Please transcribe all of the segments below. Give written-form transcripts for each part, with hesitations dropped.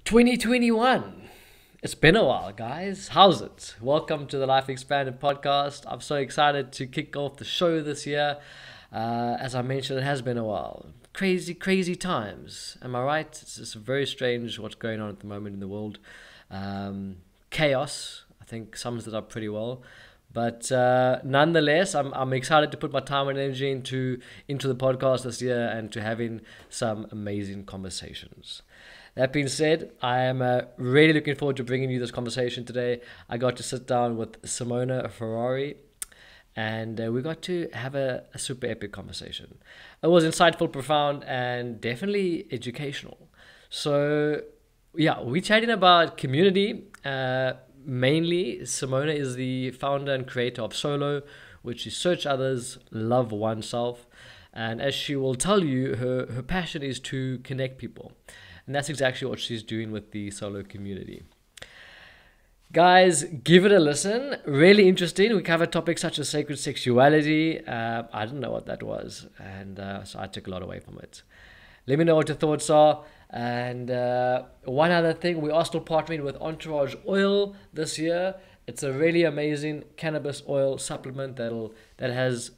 2021. It's been a while, guys. How's it? Welcome to the LifeXpanded podcast. I'm so excited to kick off the show this year. As I mentioned, it has been a while. Crazy times. Am I right? It's just very strange what's going on at the moment in the world. Chaos, I think, sums it up pretty well. But nonetheless, I'm excited to put my time and energy into the podcast this year and to having some amazing conversations. That being said, I am really looking forward to bringing you this conversation today. I got to sit down with Simona Ferrari, and we got to have a super epic conversation. It was insightful, profound, and definitely educational. So, yeah, we're chatting about community. Mainly, Simona is the founder and creator of Solo, which is Search Others, Love Oneself. And as she will tell you, her passion is to connect people. And that's exactly what she's doing with the Solo community. Guys, give it a listen. Really interesting. We cover topics such as sacred sexuality. I didn't know what that was. And so I took a lot away from it. Let me know what your thoughts are. And one other thing, we are still partnering with Entourage Oil this year. It's a really amazing cannabis oil supplement that has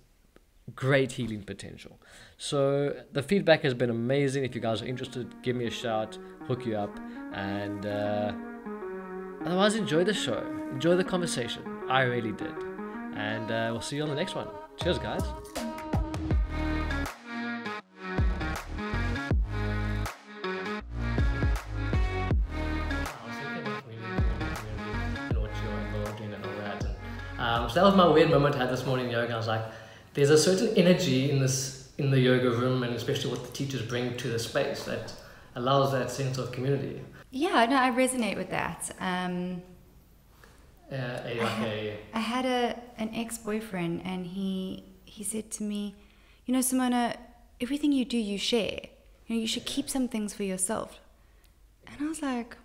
great healing potential. So the feedback has been amazing. If you guys are interested, give me a shout, hook you up, and otherwise enjoy the show, enjoy the conversation. I really did. And we'll see you on the next one. Cheers, guys. So that was my weird moment I had this morning in yoga. I was like, there's a certain energy in the yoga room, and especially what the teachers bring to the space that allows that sense of community. Yeah, no, I resonate with that. I had an ex-boyfriend, and he said to me, you know, Simona, everything you do, you share. You know, you should keep some things for yourself. And I was like,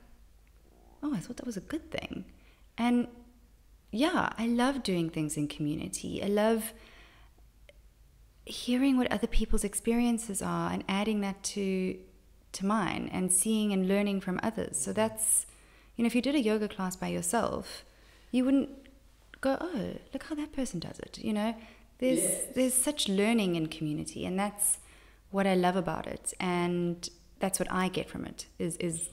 oh, I thought that was a good thing. And yeah, I love doing things in community. I love hearing what other people's experiences are and adding that to mine and seeing and learning from others. So that's, you know, if you did a yoga class by yourself, you wouldn't go, oh, look how that person does it. You know, there's such learning in community, and that's what I love about it. And that's what I get from it is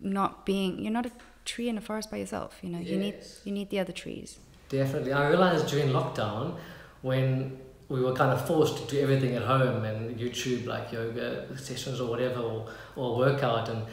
not being, you're not a tree in a forest by yourself. You know, you need the other trees. Definitely. I realized during lockdown, when we were kind of forced to do everything at home and YouTube, like yoga sessions or whatever, or workout, and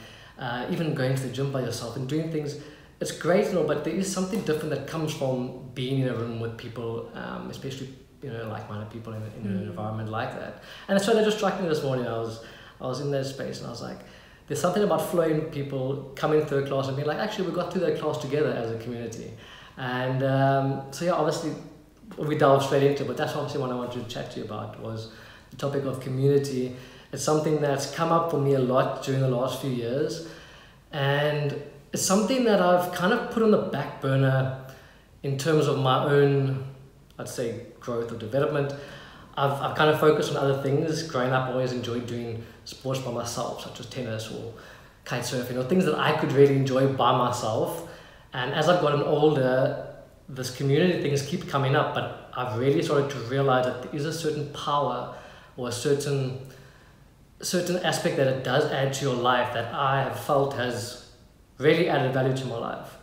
even going to the gym by yourself and doing things, it's great and all, but there is something different that comes from being in a room with people, especially, you know, like-minded people in an environment like that. And so that just struck me this morning. I was in that space, and I was like, there's something about flowing people coming through a class and being like, actually, we got through that class together as a community. And so yeah, obviously we delved straight into it, but that's obviously what I wanted to chat to you about, was the topic of community. It's something that's come up for me a lot during the last few years, and it's something that I've kind of put on the back burner in terms of my own, I'd say, growth or development. I've kind of focused on other things. Growing up, I always enjoyed doing sports by myself, such as tennis or kite surfing, or things that I could really enjoy by myself. And as I've gotten older, this community things keep coming up, but I've really started to realize that there is a certain power or a certain aspect that it does add to your life that I have felt has really added value to my life.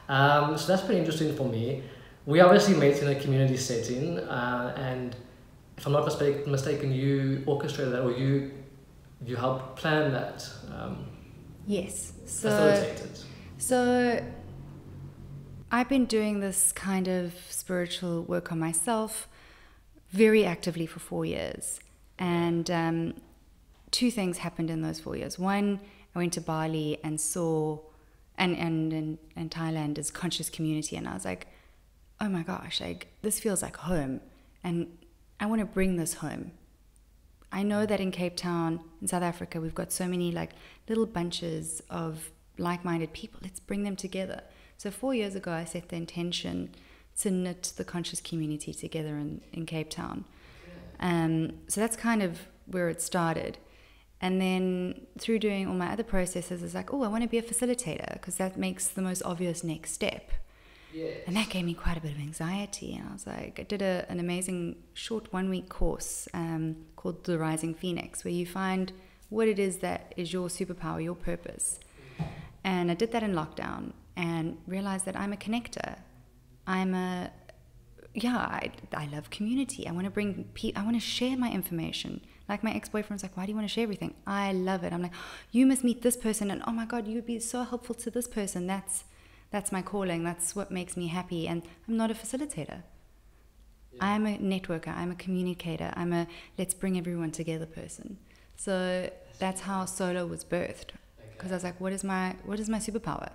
So that's pretty interesting for me. We obviously met in a community setting, and if I'm not mistaken, you orchestrated that, or you helped plan that. Yes. Facilitated. So I've been doing this kind of spiritual work on myself very actively for 4 years. And two things happened in those 4 years. One, I went to Bali and saw, and Thailand is conscious community. And I was like, oh my gosh, like this feels like home. And I want to bring this home. I know that in Cape Town, in South Africa, we've got so many like little bunches of like-minded people. Let's bring them together. So 4 years ago, I set the intention to knit the conscious community together in Cape Town. So that's kind of where it started. And then through doing all my other processes, it's like, oh, I want to be a facilitator because that makes the most obvious next step. Yes. And that gave me quite a bit of anxiety. And I was like, I did an amazing short 1-week course called The Rising Phoenix, where you find what it is that is your superpower, your purpose. And I did that in lockdown and realized that I'm a connector. I love community. I want to bring I want to share my information. Like my ex-boyfriend's like, why do you want to share everything? I love it. I'm like, you must meet this person, and oh my God, you would be so helpful to this person. That's my calling. That's what makes me happy. And I'm not a facilitator. Yeah. I'm a networker. I'm a communicator. I'm a let's bring everyone together person. So that's how solo was birthed. Because I was like, what is my superpower?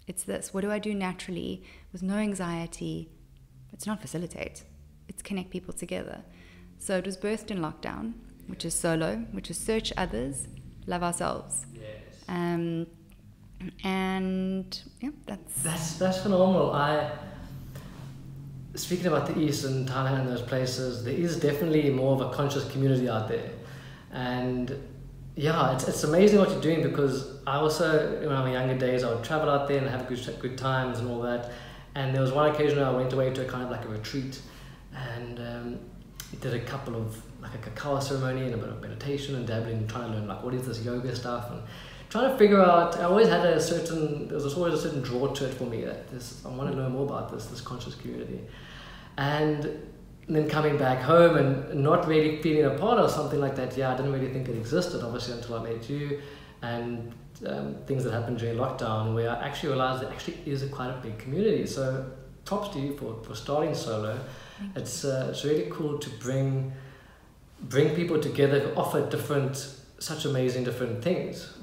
It's this. What do I do naturally with no anxiety? It's not facilitate. It's connect people together. So it was birthed in lockdown, which is solo, which is search others, love ourselves. Yes. And yeah, that's phenomenal. Speaking about the East and Thailand and those places, there is definitely more of a conscious community out there. And yeah, it's amazing what you're doing, because I also, in my younger days, I would travel out there and have good times and all that. And there was one occasion where I went away to a kind of like a retreat, and did a couple of like a cacao ceremony and a bit of meditation and dabbling, trying to learn like what is this yoga stuff, and trying to figure out. I always had there was always a certain draw to it for me, that I want to know more about this conscious community. And then coming back home and not really feeling a part of something like that, I didn't really think it existed, obviously, until I met you, and things that happened during lockdown, where I actually realized there actually is quite a big community. So props to you for starting solo. It's really cool to bring people together who offer such amazing different things.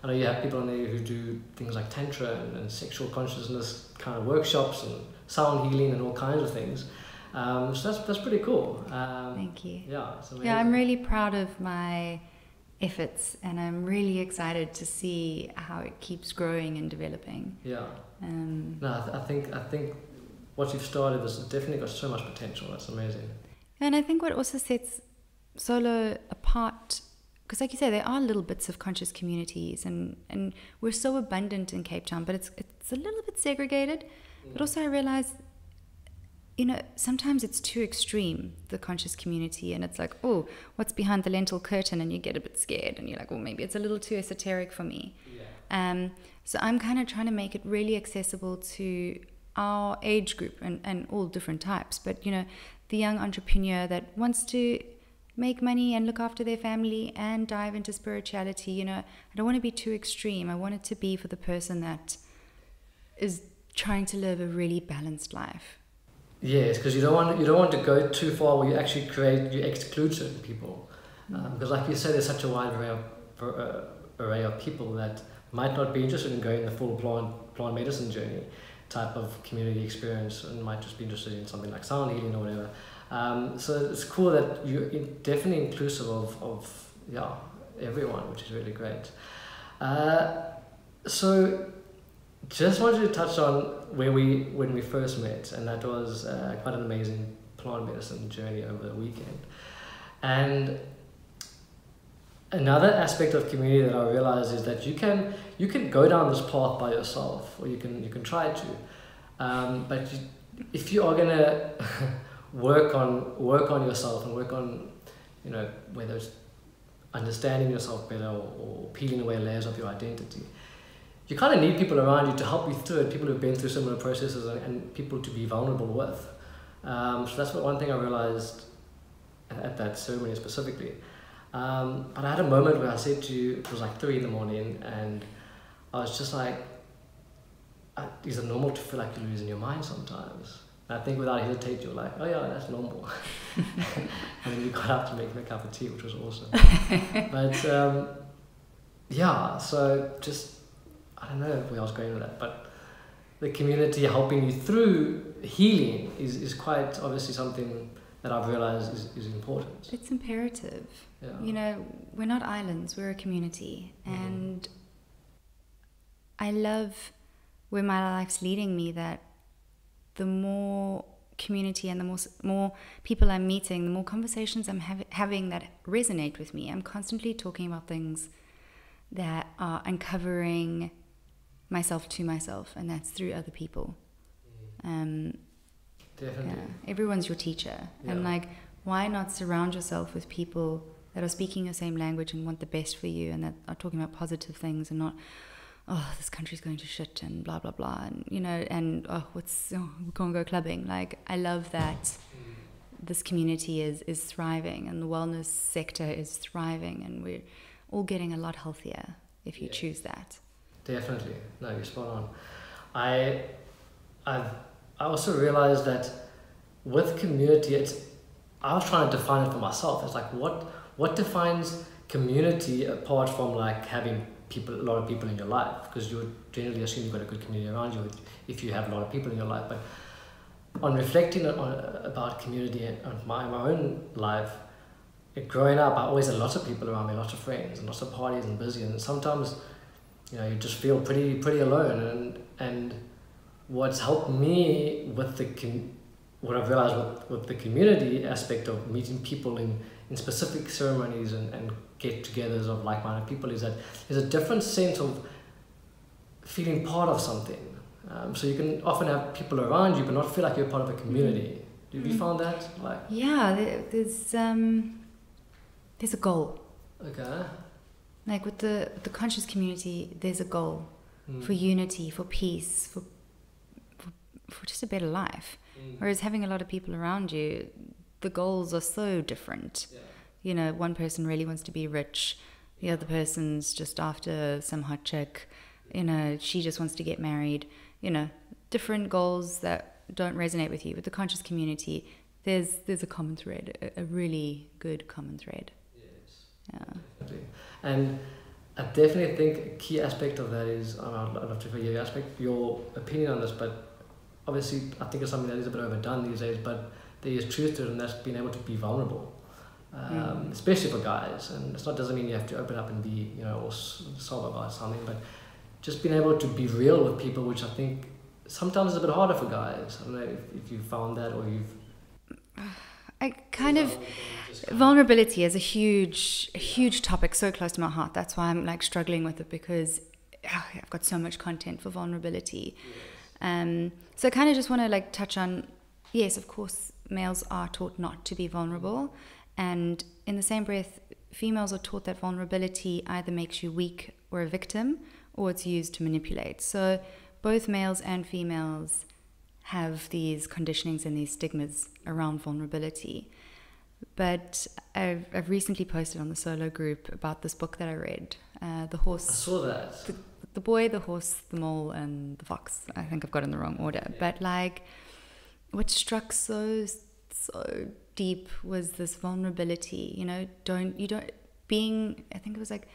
I know you have people on there who do things like tantra and sexual consciousness kind of workshops and sound healing and all kinds of things. So that's pretty cool. Thank you. Yeah, it's amazing. Yeah, I'm really proud of my efforts, and I'm really excited to see how it keeps growing and developing. Yeah. I think what you've started has definitely got so much potential. That's amazing. And I think what also sets solo apart, because like you say, there are little bits of conscious communities, and we're so abundant in Cape Town, but it's a little bit segregated. But also I realize, sometimes it's too extreme, the conscious community, and it's like, oh, what's behind the lentil curtain? And you get a bit scared, and you're like, well, maybe it's a little too esoteric for me. Yeah. So I'm kind of trying to make it really accessible to our age group and all different types. But, the young entrepreneur that wants to make money and look after their family and dive into spirituality, I don't want to be too extreme. I want it to be for the person that is trying to live a really balanced life. Yes, because you don't want to go too far where you actually you exclude certain people. Because like you said, there's such a wide array of people that might not be interested in going the full plant medicine journey type of community experience, and might just be interested in something like sound healing or whatever. So it's cool that you're definitely inclusive of everyone, which is really great. So just wanted to touch on when we first met, and that was quite an amazing plant medicine journey over the weekend. And another aspect of community that I realized is that you can go down this path by yourself, or you can try to, but if you are gonna work on yourself and work on whether it's understanding yourself better or peeling away layers of your identity, you kind of need people around you to help you through it, people who've been through similar processes, and people to be vulnerable with. So that's one thing I realized at that ceremony specifically. But I had a moment where I said to you, it was like 3 a.m, and I was just like, is it normal to feel like you're losing your mind sometimes? And I think without hesitation, you're like, oh yeah, that's normal. And then you got up to make me a cup of tea, which was awesome. But so just, I don't know where I was going with that, but the community helping you through healing is quite obviously something that I've realized is important. It's imperative. Yeah. We're not islands, we're a community. And I love where my life's leading me, that the more community and the more people I'm meeting, the more conversations I'm having that resonate with me. I'm constantly talking about things that are uncovering myself to myself, and that's through other people. Definitely. Yeah, everyone's your teacher. Yeah. And like, why not surround yourself with people that are speaking your same language and want the best for you, and that are talking about positive things and not, oh, this country's going to shit and blah, blah, blah. And, you know, and we can't go clubbing. Like, I love that this community is thriving and the wellness sector is thriving, and we're all getting a lot healthier if you choose that. Definitely. No, you're spot on. I also realized that with community, I was trying to define it for myself. It's like, what defines community apart from like having a lot of people in your life? Because you would generally assume you've got a good community around you if you have a lot of people in your life. But on reflecting about community and my own life, growing up, I always had lots of people around me, lots of friends, and lots of parties and busy. And sometimes, you know, you just feel pretty alone. And what's helped me with what I've realized with the community aspect of meeting people in specific ceremonies and get-togethers of like-minded people is that there's a different sense of feeling part of something. So you can often have people around you but not feel like you're part of a community. Have you found that? Like, yeah, there's a goal. Okay. Like with the conscious community, there's a goal for unity, for peace, for just a better life. Whereas having a lot of people around you, the goals are so different. Yeah. You know, one person really wants to be rich, the other person's just after some hot chick, you know, she just wants to get married, you know, different goals that don't resonate with you. With the conscious community, there's a common thread, a really good common thread. Yes. Yeah. Definitely. And I definitely think a key aspect of that is, I'd love to hear your opinion on this, but obviously I think it's something that is a bit overdone these days, but there is truth to it, and that's being able to be vulnerable, especially for guys. And it doesn't mean you have to open up and be, you know, or sob about something, but just being able to be real with people, which I think sometimes is a bit harder for guys. I don't know if you've found that, or vulnerability is a huge topic, so close to my heart. That's why I'm like struggling with it, because I've got so much content for vulnerability. Yes. So I kind of just want to like touch on, yes, of course, males are taught not to be vulnerable, and in the same breath, females are taught that vulnerability either makes you weak or a victim, or it's used to manipulate. So both males and females have these conditionings and these stigmas around vulnerability. But I've recently posted on the solo group about this book that I read, The Horse. I saw that. The boy, the horse, the mole, and the fox. I think I've got it in the wrong order. Yeah. But like, what struck so deep was this vulnerability. You know, I think it was like,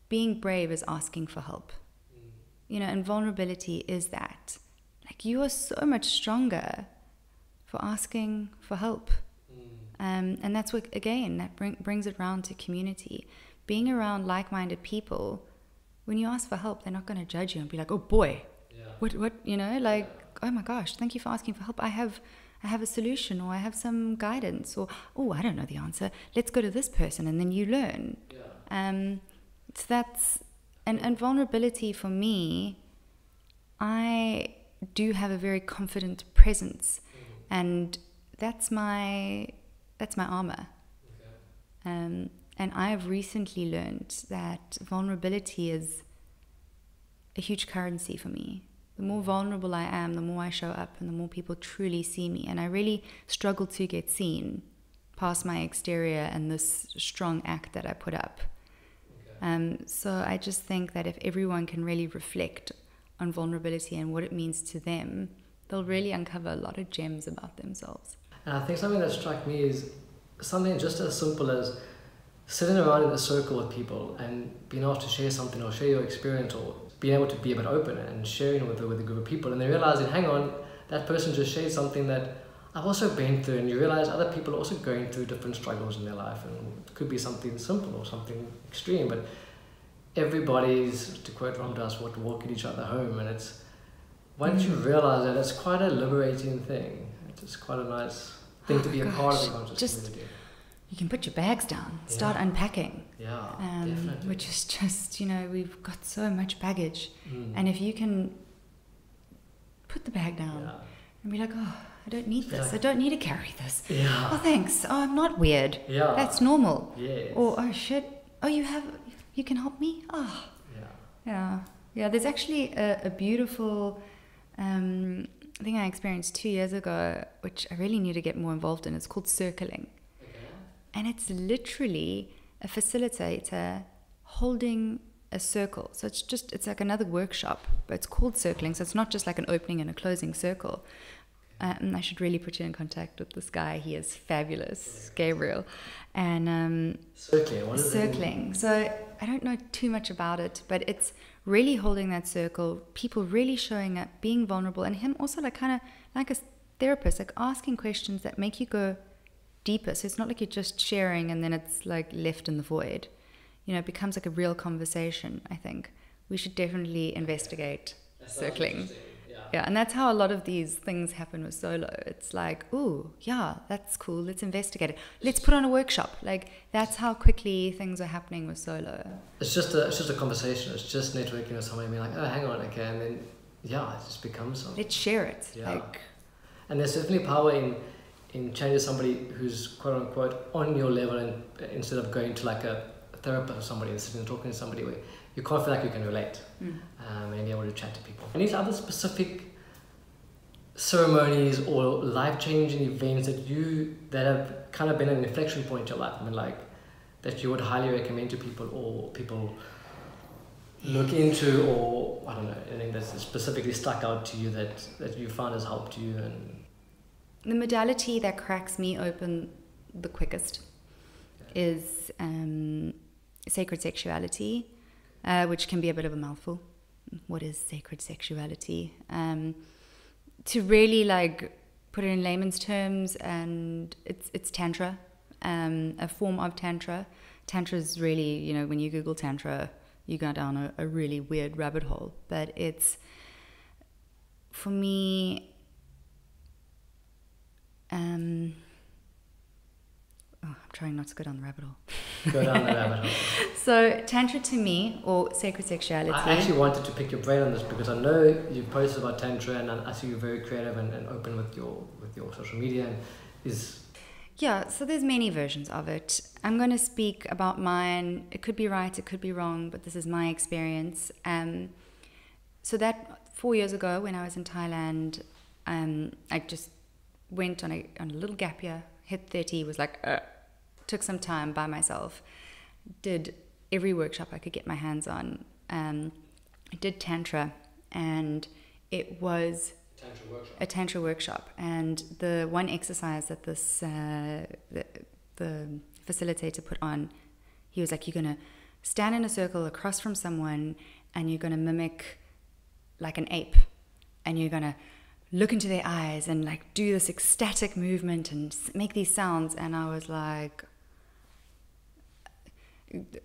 being brave is asking for help. You know, and vulnerability is that. Like, you are so much stronger for asking for help. And that's what, again, that brings it round to community. Being around like-minded people, when you ask for help, they're not going to judge you and be like, oh boy, what, you know, like, oh my gosh, thank you for asking for help. I have a solution, or I have some guidance, or, oh, I don't know the answer. Let's go to this person, and then you learn. So that's, and vulnerability for me, I do have a very confident presence, and that's my armor. Okay. And I've recently learned that vulnerability is a huge currency for me. The more vulnerable I am, the more I show up, and the more people truly see me. And I really struggle to get seen past my exterior and this strong act that I put up. Okay. So I just think that if everyone can really reflect on vulnerability and what it means to them, they'll really uncover a lot of gems about themselves. And I think something that struck me is something just as simple as sitting around in a circle with people and being asked to share something, or share your experience, or being able to be a bit open and sharing with a group of people, and then realizing, hang on, that person just shared something that I've also been through, and you realize other people are also going through different struggles in their life, and it could be something simple or something extreme, but everybody's, to quote Ram Dass, walking each other home, and once you realize that, it's quite a liberating thing. It's quite a nice thing to be a part of the conscious community. You can put your bags down, start unpacking. Yeah, definitely. Which is just, we've got so much baggage. And if you can put the bag down and be like, oh, I don't need this. I don't need to carry this. Yeah. Oh, thanks. Oh, I'm not weird. Yeah. That's normal. Yes. Or, oh, shit. Oh, you can help me? Oh. Yeah. Yeah, there's actually a beautiful thing I experienced 2 years ago, which I really need to get more involved in. It's called circling. Okay. And it's literally a facilitator holding a circle. So it's like another workshop, but it's called circling. So it's not just like an opening and a closing circle. I should really put you in contact with this guy. He is fabulous, Gabriel. And circling. What is circling. So I don't know too much about it, but it's really holding that circle, people really showing up, being vulnerable, and him also like kind of like a therapist, like asking questions that make you go deeper. So it's not like you're just sharing and then it's like left in the void. It becomes like a real conversation. I think we should definitely investigate circling. Yeah, and that's how a lot of these things happen with solo. It's like, ooh, yeah, that's cool. Let's investigate it. Let's put on a workshop. Like, that's how quickly things are happening with solo. It's just a conversation. It's just networking with somebody, being like, oh, hang on, okay, and then it just becomes something. Let's share it. Yeah. And there's certainly power in changing somebody who's quote unquote on your level, and instead of going to like a therapist or somebody and sitting and talking to somebody where you can't feel like you can relate and be able to chat to people. And these other specific ceremonies or life-changing events that have kind of been an inflection point in your life, like that you would highly recommend to people, or people look into, or I don't know, anything that's specifically stuck out to you that you found has helped you? And the modality that cracks me open the quickest is sacred sexuality, which can be a bit of a mouthful. What is sacred sexuality? To really like put it in layman's terms, and it's tantra, a form of tantra. Tantra is really, when you Google tantra, you go down a really weird rabbit hole. But it's, for me, I'm trying not to go down the rabbit hole. Go down the rabbit hole. So Tantra to me, or sacred sexuality... I actually wanted to pick your brain on this because I know you posted about Tantra, and I see you're very creative and open with your social media. Yeah, so there's many versions of it. I'm going to speak about mine. It could be right, it could be wrong, but this is my experience. So that 4 years ago when I was in Thailand, I just went on a little gap year, hit 30, was like... took some time by myself, did every workshop I could get my hands on. I did Tantra, and it was a Tantra workshop. And the one exercise that this the facilitator put on, he was like, you're going to stand in a circle across from someone, and you're going to mimic like an ape, and you're going to look into their eyes and like do this ecstatic movement and make these sounds. And I was like,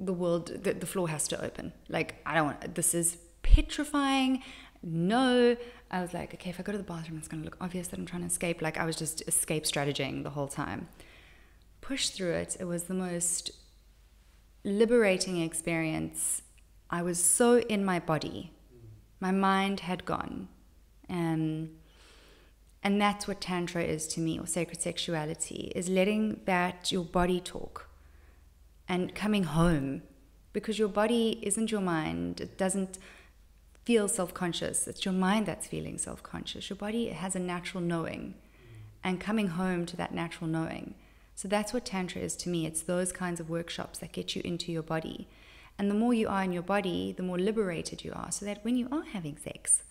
the floor has to open. Like, I don't want, this is petrifying. No. I was like, okay, if I go to the bathroom, it's going to look obvious that I'm trying to escape. Like, I was just escape strategizing the whole time. Pushed through it. It was the most liberating experience. I was so in my body. My mind had gone. And that's what Tantra is to me, or sacred sexuality, is letting that your body talk and coming home, because your body isn't your mind. It doesn't feel self-conscious. It's your mind that's feeling self-conscious. Your body has a natural knowing, and coming home to that natural knowing. So that's what Tantra is to me. It's those kinds of workshops that get you into your body. And the more you are in your body, the more liberated you are, so that when you are having sex,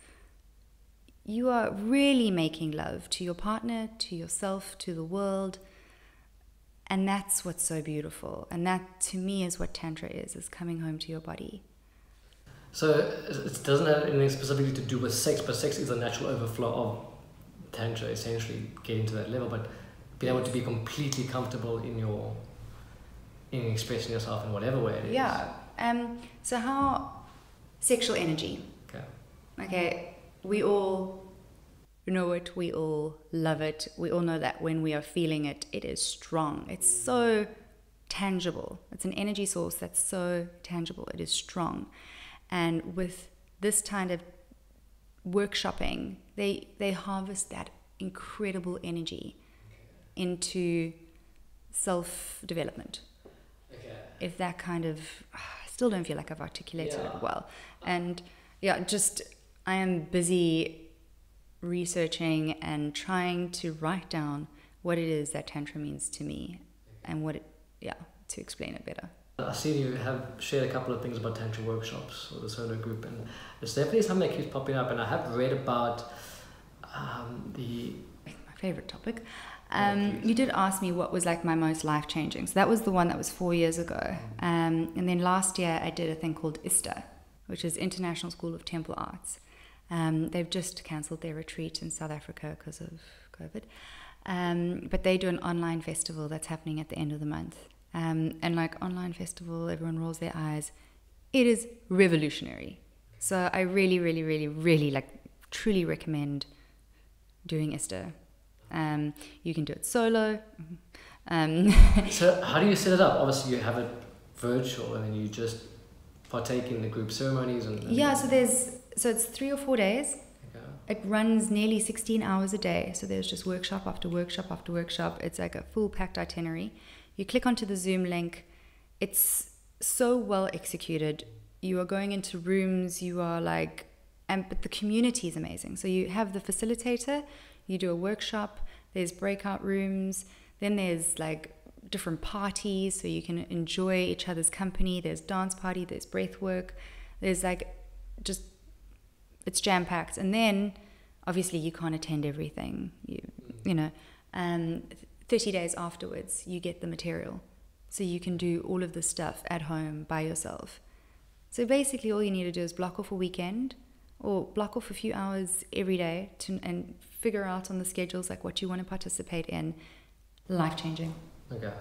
you are really making love to your partner, to yourself, to the world. And that's what's so beautiful. And that, to me, is what Tantra is coming home to your body. So it doesn't have anything specifically to do with sex, but sex is a natural overflow of Tantra, essentially getting to that level, but being able to be completely comfortable in expressing yourself in whatever way it is. Yeah. So how... Sexual energy. Okay. Okay. we all know it, we all love it, we all know that when we are feeling it, it is strong. It's so tangible. It's an energy source that's so tangible. It is strong. And with this kind of workshopping, they harvest that incredible energy into self-development. If that kind of, I still don't feel like I've articulated it well. And just I am busy researching and trying to write down what it is that Tantra means to me and what it, to explain it better. I've seen you have shared a couple of things about Tantra workshops or the solo group, and it's definitely something that keeps popping up. And I have read about my favorite topic. You did ask me what was like my most life-changing. So that was the one that was 4 years ago. And then last year I did a thing called ISTA, which is International School of Temple Arts. They've just cancelled their retreat in South Africa because of COVID. But they do an online festival that's happening at the end of the month. And like online festival, everyone rolls their eyes. It is revolutionary. So I really, really, really, really truly recommend doing ISTA. You can do it solo. So how do you set it up? Obviously you have it virtual and then you just partake in the group ceremonies and so it's 3 or 4 days. It runs nearly 16 hours a day. So there's just workshop after workshop after workshop. It's like a full packed itinerary. You click onto the Zoom link. It's so well executed. You are going into rooms, but the community is amazing. So you have the facilitator, you do a workshop, there's breakout rooms, then there's like different parties so you can enjoy each other's company. There's dance party, there's breath work, there's it's jam-packed. And then obviously you can't attend everything, 30 days afterwards you get the material, so you can do all of this stuff at home by yourself. So basically all you need to do is block off a weekend or block off a few hours every day and figure out on the schedules like what you want to participate in. Life-changing. Okay.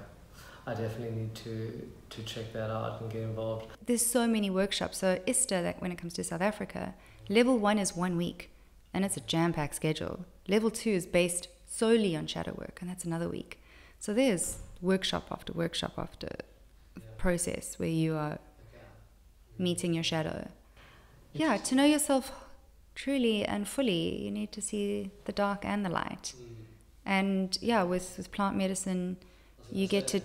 I definitely need to check that out and get involved. There's so many workshops. So ISTA, that when it comes to South Africa, level 1 is 1 week and it's a jam-packed schedule. Level 2 is based solely on shadow work and that's another week. So there's workshop after workshop after process where you are meeting your shadow. To know yourself truly and fully, you need to see the dark and the light. And with plant medicine, you get to,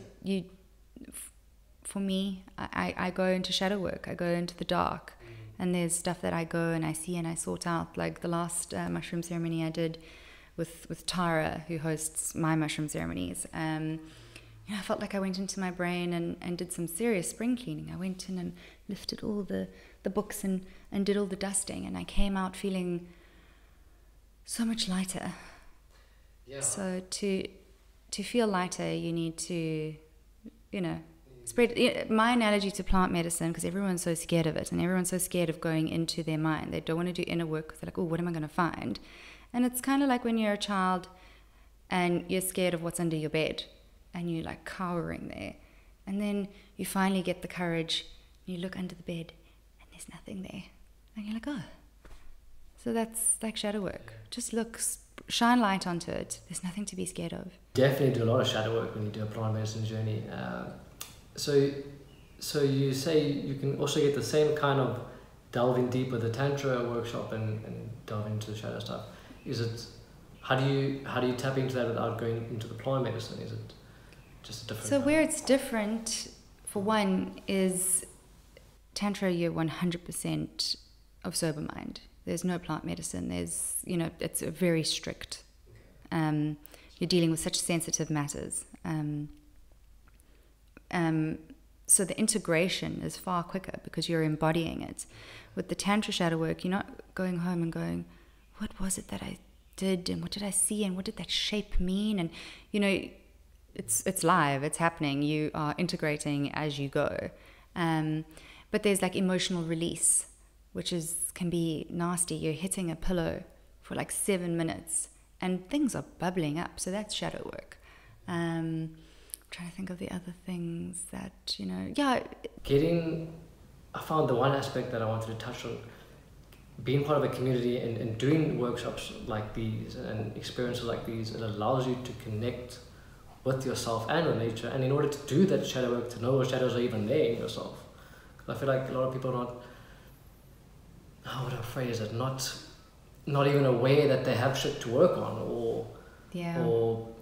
for me, I go into shadow work, I go into the dark, and there's stuff that I go and I see and I sort out, like the last mushroom ceremony I did with Tara, who hosts my mushroom ceremonies. I felt like I went into my brain and did some serious spring cleaning. I went in and lifted all the books and did all the dusting, and I came out feeling so much lighter. So to feel lighter, you need to, spread. My analogy to plant medicine, because everyone's so scared of it, and everyone's so scared of going into their mind. They don't want to do inner work because they're like, oh, what am I going to find? And it's kind of like when you're a child and you're scared of what's under your bed, and you're like cowering there, and then you finally get the courage, and you look under the bed, and there's nothing there, and you're like, oh. So that's like shadow work. Just look, shine light onto it. There's nothing to be scared of. Definitely do a lot of shadow work when you do a plant medicine journey. So you say you can also get the same kind of delving deep with the Tantra workshop and delve into the shadow stuff. Is it, how do you tap into that without going into the plant medicine? Is it just a different? So where it's different, for one, is Tantra, you're 100% of sober mind. There's no plant medicine. There's, it's very strict. You're dealing with such sensitive matters. So the integration is far quicker because you're embodying it. With the Tantra shadow work, you're not going home and going, what was it that I did, and what did I see, and what did that shape mean? And it's live, it's happening. You are integrating as you go. But there's like emotional release, which can be nasty. You're hitting a pillow for like 7 minutes and things are bubbling up. So that's shadow work. I'm trying to think of the other things that, I found the one aspect that I wanted to touch on, being part of a community and doing workshops like these and experiences like these, it allows you to connect with yourself and with nature. And in order to do that shadow work, to know what shadows are even there in yourself. I feel like a lot of people are not, how would I phrase it, not even aware that they have shit to work on, or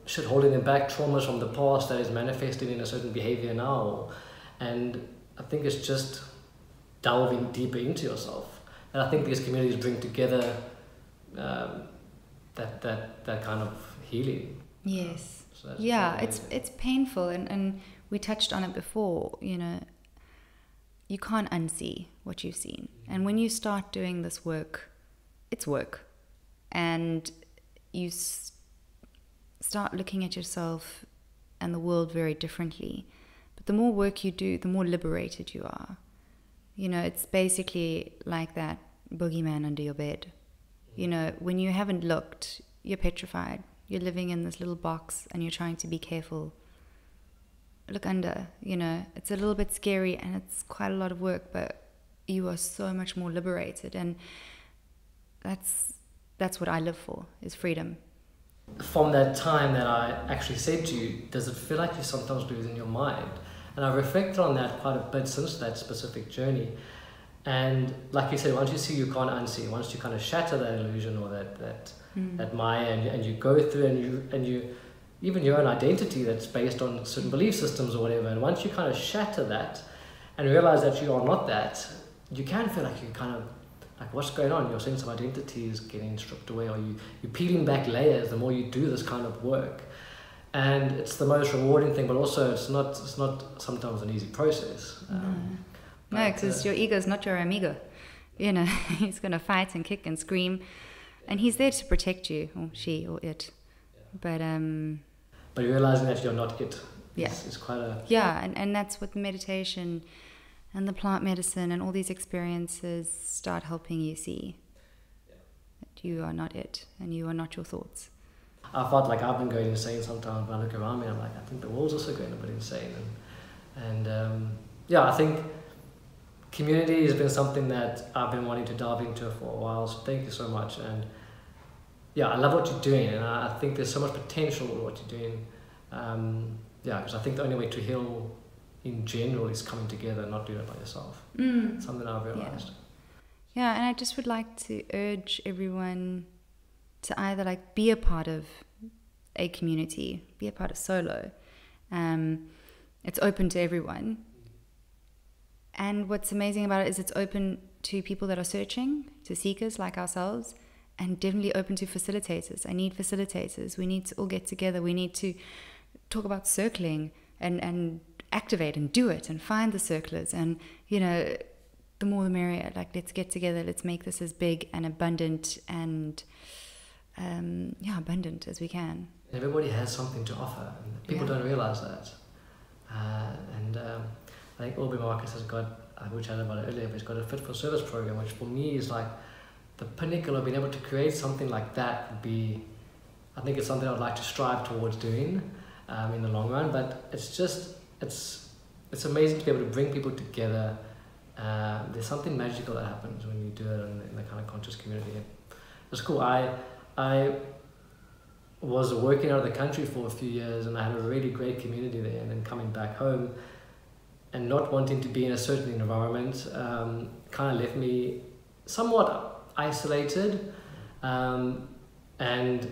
shit holding them back, traumas from the past that is manifesting in a certain behavior now. And I think it's just delving deeper into yourself. And I think these communities bring together that kind of healing. Yes. So yeah, it's painful, and we touched on it before, you know, you can't unsee what you've seen. And when you start doing this work, it's work. And you start looking at yourself and the world very differently. But the more work you do, the more liberated you are. You know, it's basically like that boogeyman under your bed. You know, when you haven't looked, you're petrified. You're living in this little box and you're trying to be careful. Look under, you know, it's a little bit scary and it's quite a lot of work, but you are so much more liberated. And that's what I live for, is freedom. From that time that I actually said to you, does it feel like you're sometimes losing your mind? And I reflected on that quite a bit since that specific journey. And like you said, once you see, you can't unsee. Once you kind of shatter that illusion or that Maya, and you go through and you even your own identity that's based on certain belief systems or whatever. And once you kind of shatter that and realize that you are not that, you can feel like you kind of, like, what's going on? Your sense of identity is getting stripped away, or you're peeling back layers the more you do this kind of work. And it's the most rewarding thing, but also it's not sometimes an easy process. No, because your ego is not your amigo. You know, he's going to fight and kick and scream, and he's there to protect you, or she, or it. But realizing that you're not it is quite a... Yeah, and that's what the meditation and the plant medicine and all these experiences start helping you see. That you are not it, and you are not your thoughts. I felt like I've been going insane sometimes when I look around me. I'm like, I think the world's also going a bit insane. And I think community has been something that I've been wanting to delve into for a while, so thank you so much. And yeah, I love what you're doing, and I think there's so much potential with what you're doing. Because I think the only way to heal in general is coming together, not doing it by yourself. Something I've realized. Yeah, and I just would like to urge everyone to either like be a part of a community, be a part of Solo. It's open to everyone. And what's amazing about it is it's open to people that are searching, to seekers like ourselves, and definitely open to facilitators. I need facilitators. We need to all get together. We need to talk about circling and activate and do it and find the circlers. And, you know, the more the merrier. Like, let's get together. Let's make this as big and abundant and, abundant as we can. Everybody has something to offer. And people don't realize that. I think Aubrey Marcus has got, we chatted about it earlier, but he's got a Fit for Service program, which for me is like the pinnacle of being able to create something like that. Would be, I think it's something I would like to strive towards doing in the long run. But it's just, it's amazing to be able to bring people together. There's something magical that happens when you do it in the kind of conscious community. It's cool. I was working out of the country for a few years, and I had a really great community there, and then coming back home and not wanting to be in a certain environment kind of left me somewhat isolated, and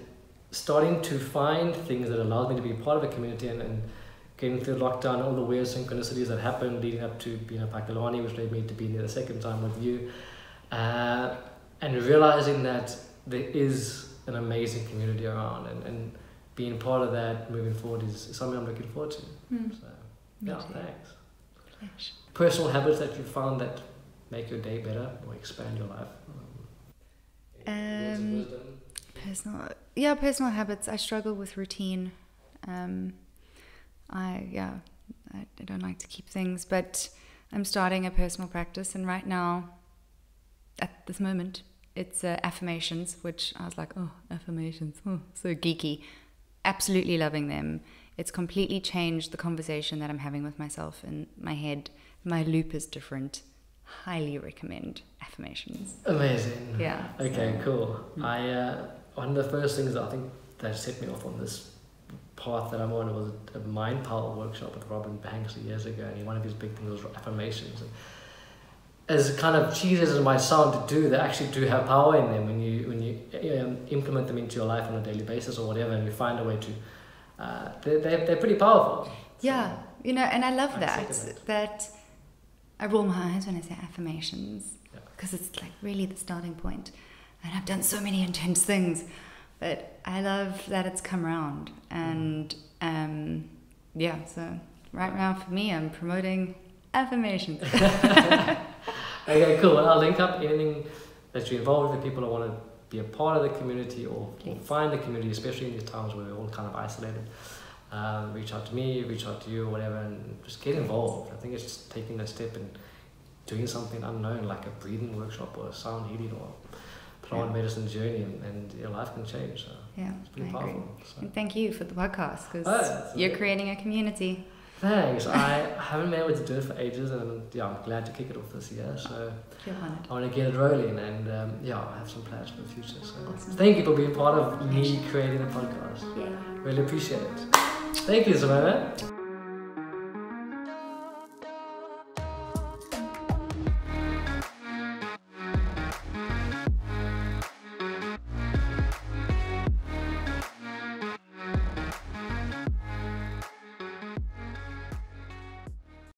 starting to find things that allowed me to be part of a community, and getting through lockdown, all the weird synchronicities that happened leading up to being a Pakalani, which led me to being there the second time with you, and realizing that there is an amazing community around, and being part of that moving forward is something I'm looking forward to. So, thanks. Personal habits that you found that make your day better or expand your life? Personal habits. I struggle with routine. I don't like to keep things, but I'm starting a personal practice, and right now, at this moment, it's affirmations, which I was like, affirmations, so geeky. Absolutely loving them. It's completely changed the conversation that I'm having with myself in my head. My loop is different. highly recommend affirmations. Amazing. Yeah. Okay, so. cool. One of the first things that I think that set me off on this path that I'm on was a mind power workshop with Robin Banks years ago, and one of his big things was affirmations. And as kind of cheesy as it might sound to do, they actually do have power in them when you implement them into your life on a daily basis or whatever, and you find a way to. They're pretty powerful. Yeah, So, you know, and I love I that. second it. That I roll my eyes when I say affirmations, Yeah. because it's like really the starting point. And I've done so many intense things, but I love that it's come around. And yeah, so right now for me, I'm promoting affirmations. Okay, cool. Well, I'll link up anything that you're involved with, the people who want to be a part of the community or find the community, especially in these times where we're all kind of isolated. Reach out to me, reach out to you, or whatever, and just get involved. I think it's just taking that step and doing something unknown, like a breathing workshop or a sound healing or plant medicine journey, and your life can change. So Yeah, it's pretty I powerful. agree. So. And thank you for the podcast, because you're creating a community. Thanks. I haven't been able to do it for ages, and I'm glad to kick it off this year. So Feel honored. I want to get it rolling, and I have some plans for the future. So thank you for being part of me creating the podcast. Yeah. Really appreciate it. Thank you, Simona.